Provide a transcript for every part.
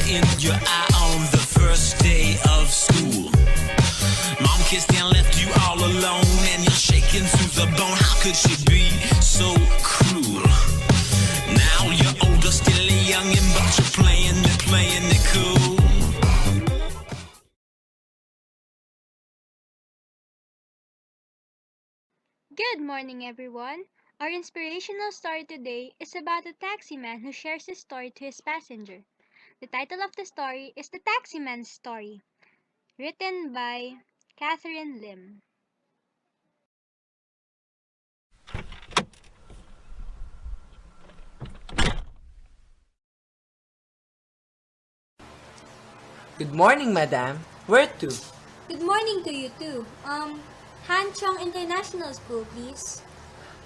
in your eye on the first day of school. Mom kissed and left you all alone, and you're shaking to the bone. How could she be so cruel? Now you're older, still young, but you're playing it cool. Good morning, everyone. Our inspirational story today is about a taximan who shares his story to his passenger. The title of the story is The Taximan's Story, written by Catherine Lim. Good morning, madam. Where to? Good morning to you too. Han Chong International School, please.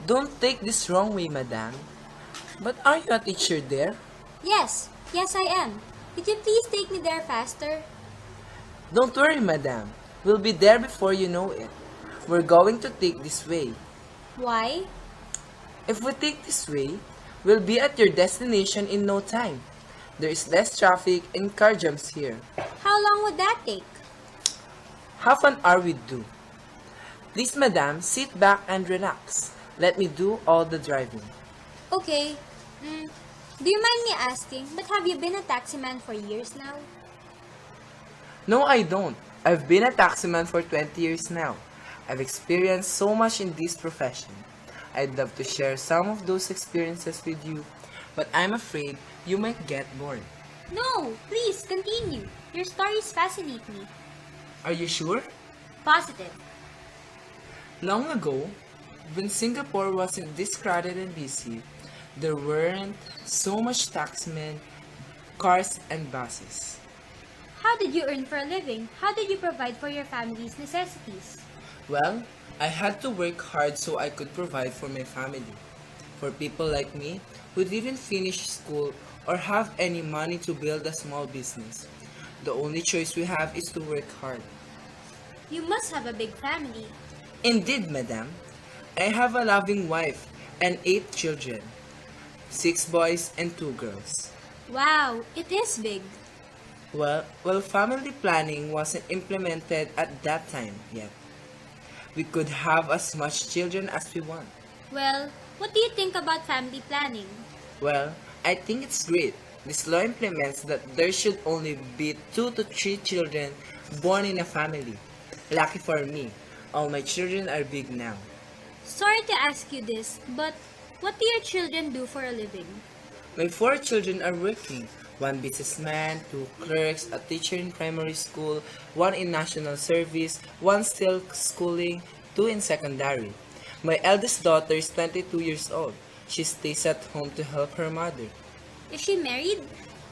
Don't take this wrong way, madam. But are you a teacher there? Yes, I am. Could you please take me there faster? Don't worry, madam. We'll be there before you know it. We're going to take this way. Why? If we take this way, we'll be at your destination in no time. There is less traffic and car jams here. How long would that take? Half an hour will do. Please, madam, sit back and relax. Let me do all the driving. Okay. Do you mind me asking, but have you been a taximan for years now? No, I don't. I've been a taximan for 20 years now. I've experienced so much in this profession. I'd love to share some of those experiences with you, but I'm afraid you might get bored. No, please continue. Your stories fascinate me. Are you sure? Positive. Long ago, when Singapore wasn't this crowded and busy, there weren't so much taxmen, cars, and buses. How did you earn for a living? How did you provide for your family's necessities? Well, I had to work hard so I could provide for my family. For people like me who didn't finish school or have any money to build a small business, the only choice we have is to work hard. You must have a big family. Indeed, madam. I have a loving wife and 8 children, 6 boys and 2 girls. Wow, it is big. Well, family planning wasn't implemented at that time yet. We could have as much children as we want. Well, what do you think about family planning? Well, I think it's great. This law implements that there should only be 2 to 3 children born in a family. Lucky for me, all my children are big now. Sorry to ask you this, but what do your children do for a living? My 4 children are working. 1 businessman, 2 clerks, a teacher in primary school, 1 in national service, 1 still schooling, 2 in secondary. My eldest daughter is 22 years old. She stays at home to help her mother. Is she married?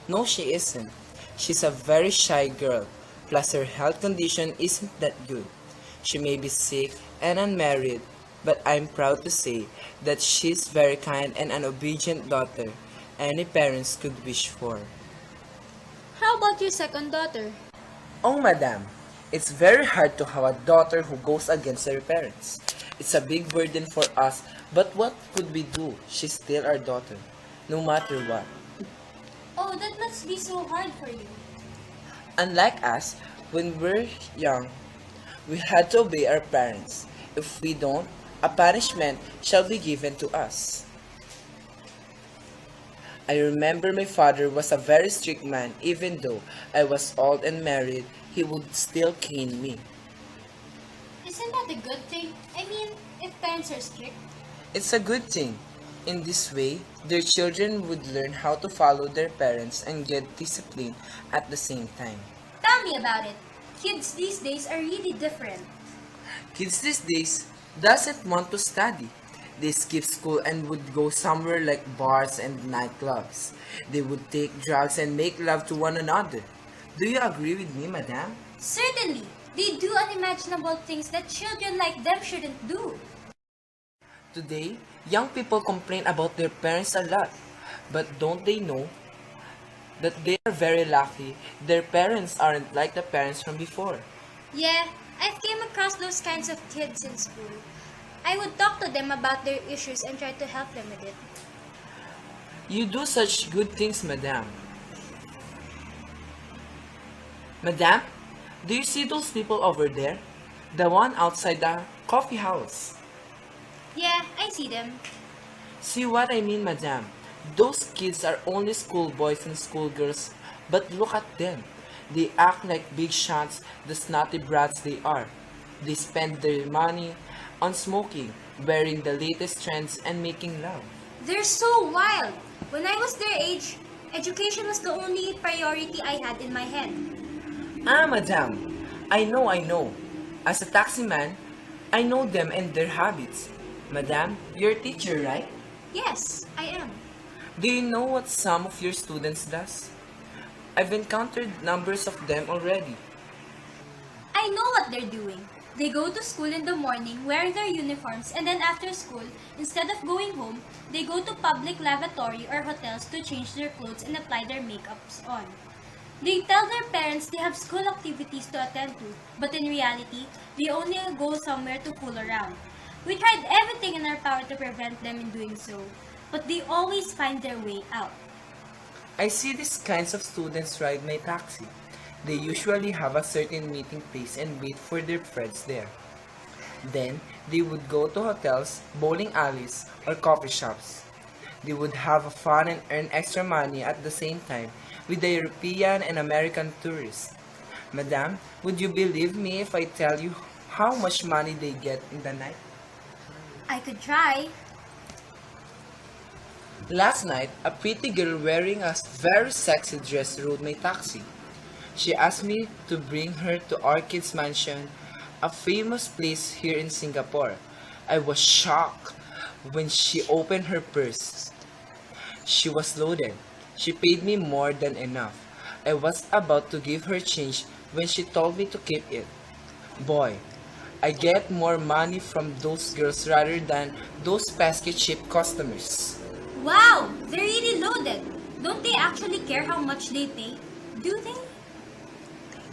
No, she isn't. She's a very shy girl, plus her health condition isn't that good. She may be sick and unmarried, but I'm proud to say that she's very kind and an obedient daughter any parents could wish for. How about your second daughter? Oh, madam, it's very hard to have a daughter who goes against her parents. It's a big burden for us, but what could we do? She's still our daughter, no matter what. Oh, that must be so hard for you. Unlike us, when we're young, we had to obey our parents. If we don't, a punishment shall be given to us. I remember my father was a very strict man. Even though I was old and married, he would still cane me. Isn't that a good thing? I mean, if parents are strict. It's a good thing. In this way, their children would learn how to follow their parents and get discipline at the same time. Tell me about it. Kids these days are really different. Kids these days doesn't want to study. They skip school and would go somewhere like bars and nightclubs. They would take drugs and make love to one another. Do you agree with me, madam? Certainly. They do unimaginable things that children like them shouldn't do. Today, young people complain about their parents a lot. But don't they know that they are very lucky their parents aren't like the parents from before? Yeah, I've came across those kinds of kids in school. I would talk to them about their issues and try to help them with it. You do such good things, madam. Madam, do you see those people over there? The one outside the coffee house. Yeah, I see them. See what I mean, madam? Those kids are only schoolboys and schoolgirls, but look at them. They act like big shots, the snotty brats they are. They spend their money on smoking, wearing the latest trends, and making love. They're so wild. When I was their age, education was the only priority I had in my head. Ah, madam, I know. As a taxi man, I know them and their habits. Madam, you're a teacher, right? Yes, I am. Do you know what some of your students does? I've encountered numbers of them already. I know what they're doing. They go to school in the morning wearing their uniforms, and then after school, instead of going home, they go to public lavatory or hotels to change their clothes and apply their makeups on. They tell their parents they have school activities to attend to, but in reality, they only go somewhere to fool around. We tried everything in our power to prevent them in doing so, but they always find their way out. I see these kinds of students ride my taxi. They usually have a certain meeting place and wait for their friends there. Then, they would go to hotels, bowling alleys, or coffee shops. They would have fun and earn extra money at the same time with the European and American tourists. Madam, would you believe me if I tell you how much money they get in the night? I could try. Last night, a pretty girl wearing a very sexy dress rode my taxi. She asked me to bring her to Orchid's Mansion, a famous place here in Singapore. I was shocked when she opened her purse. She was loaded. She paid me more than enough. I was about to give her change when she told me to keep it. Boy, I get more money from those girls rather than those pesky cheap customers. Wow, they're really loaded. Don't they actually care how much they pay? Do they?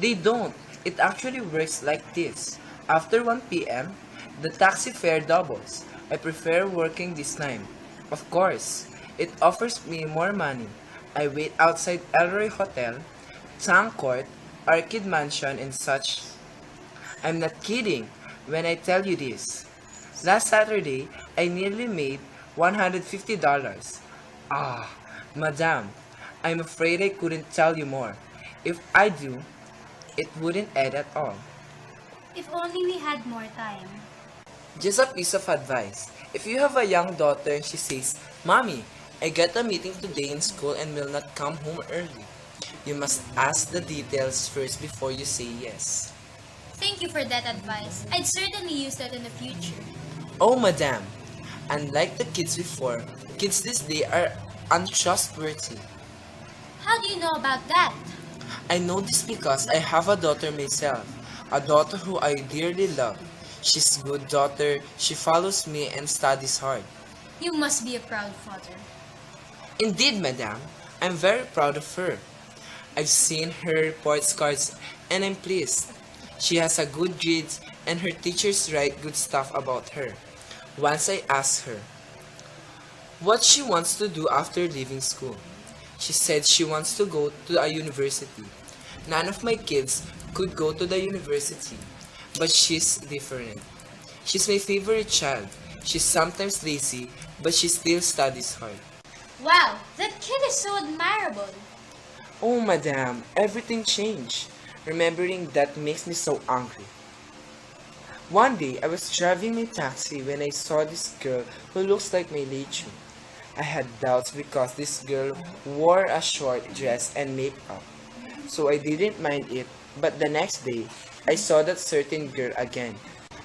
They don't. It actually works like this. After 1 p.m., the taxi fare doubles. I prefer working this time. Of course, it offers me more money. I wait outside Elroy Hotel, Tang Court, Orchid Mansion, and such. I'm not kidding when I tell you this. Last Saturday, I nearly made $150. Ah, madam, I'm afraid I couldn't tell you more. If I do, it wouldn't end at all. If only we had more time. Just a piece of advice. If you have a young daughter and she says, Mommy, I got a meeting today in school and will not come home early, you must ask the details first before you say yes. Thank you for that advice. I'd certainly use that in the future. Oh, madam, unlike the kids before, kids this day are untrustworthy. How do you know about that? I know this because I have a daughter myself, a daughter who I dearly love. She's a good daughter, she follows me and studies hard. You must be a proud father. Indeed, madam, I'm very proud of her. I've seen her reports cards and I'm pleased. She has a good grades and her teachers write good stuff about her. Once I asked her what she wants to do after leaving school. She said she wants to go to a university. None of my kids could go to the university, but she's different. She's my favorite child. She's sometimes lazy, but she still studies hard. Wow, that kid is so admirable. Oh, madam, everything changed. Remembering that makes me so angry. One day, I was driving my taxi when I saw this girl who looks like my Leichu. I had doubts because this girl wore a short dress and makeup, so I didn't mind it, but the next day, I saw that certain girl again.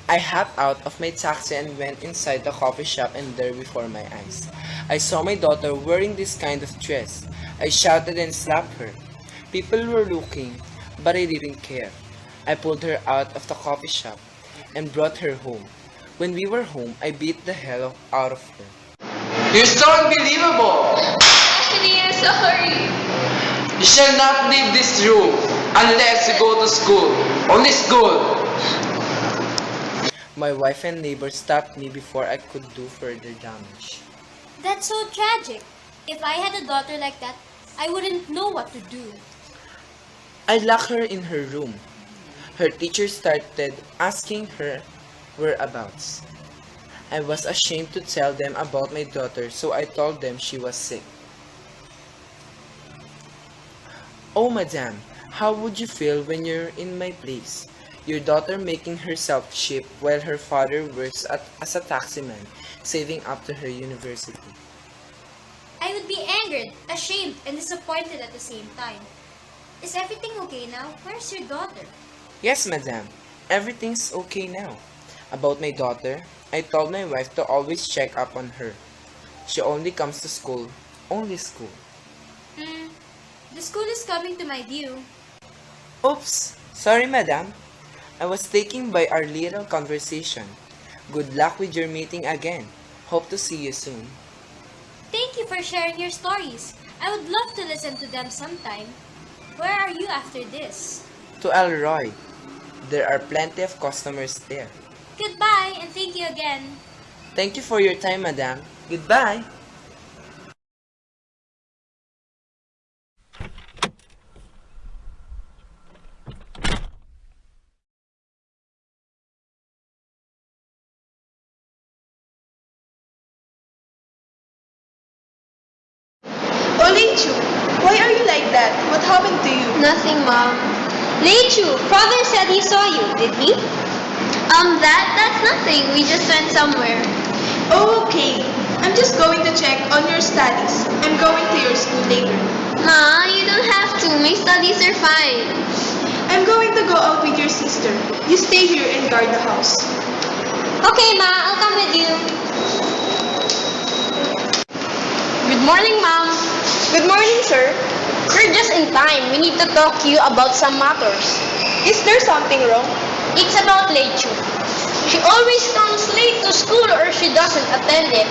I hopped out of my taxi and went inside the coffee shop, and there before my eyes, I saw my daughter wearing this kind of dress. I shouted and slapped her. People were looking, but I didn't care. I pulled her out of the coffee shop and brought her home. When we were home, I beat the hell out of her. You're so unbelievable! Anthony, I'm sorry. You shall not leave this room unless you go to school. Only school! My wife and neighbor stopped me before I could do further damage. That's so tragic. If I had a daughter like that, I wouldn't know what to do. I locked her in her room. Her teacher started asking her whereabouts. I was ashamed to tell them about my daughter, so I told them she was sick. Oh, madam, how would you feel when you're in my place? Your daughter making herself cheap while her father works as a taximan, saving up to her university. I would be angered, ashamed, and disappointed at the same time. Is everything okay now? Where's your daughter? Yes, madam, everything's okay now. About my daughter, I told my wife to always check up on her. She only comes to school, only school. The school is coming to my view. Oops, sorry madam. I was taken by our little conversation. Good luck with your meeting again. Hope to see you soon. Thank you for sharing your stories. I would love to listen to them sometime. Where are you after this? To Elroy. There are plenty of customers there. Goodbye and thank you again. Thank you for your time, madam. Goodbye. Oh, Leichu, why are you like that? What happened to you? Nothing, Mom. Leichu, father said he saw you, did he? That's nothing. We just went somewhere. Oh, okay. I'm just going to check on your studies. I'm going to your school later. Ma, you don't have to. My studies are fine. I'm going to go out with your sister. You stay here and guard the house. Okay, Ma, I'll come with you. Good morning, Mom. Good morning, sir. We're just in time. We need to talk to you about some matters. Is there something wrong? It's about Leichu. She always comes late to school or she doesn't attend it.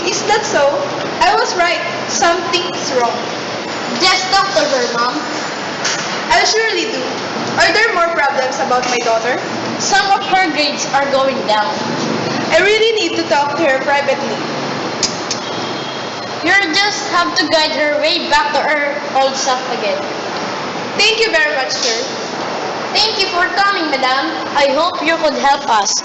Is that so? I was right. Something's wrong. Just talk to her, Mom. I'll surely do. Are there more problems about my daughter? Some of her grades are going down. I really need to talk to her privately. You just have to guide her way back to her old self again. Thank you very much, sir. Thank you for coming, Madam. I hope you could help us.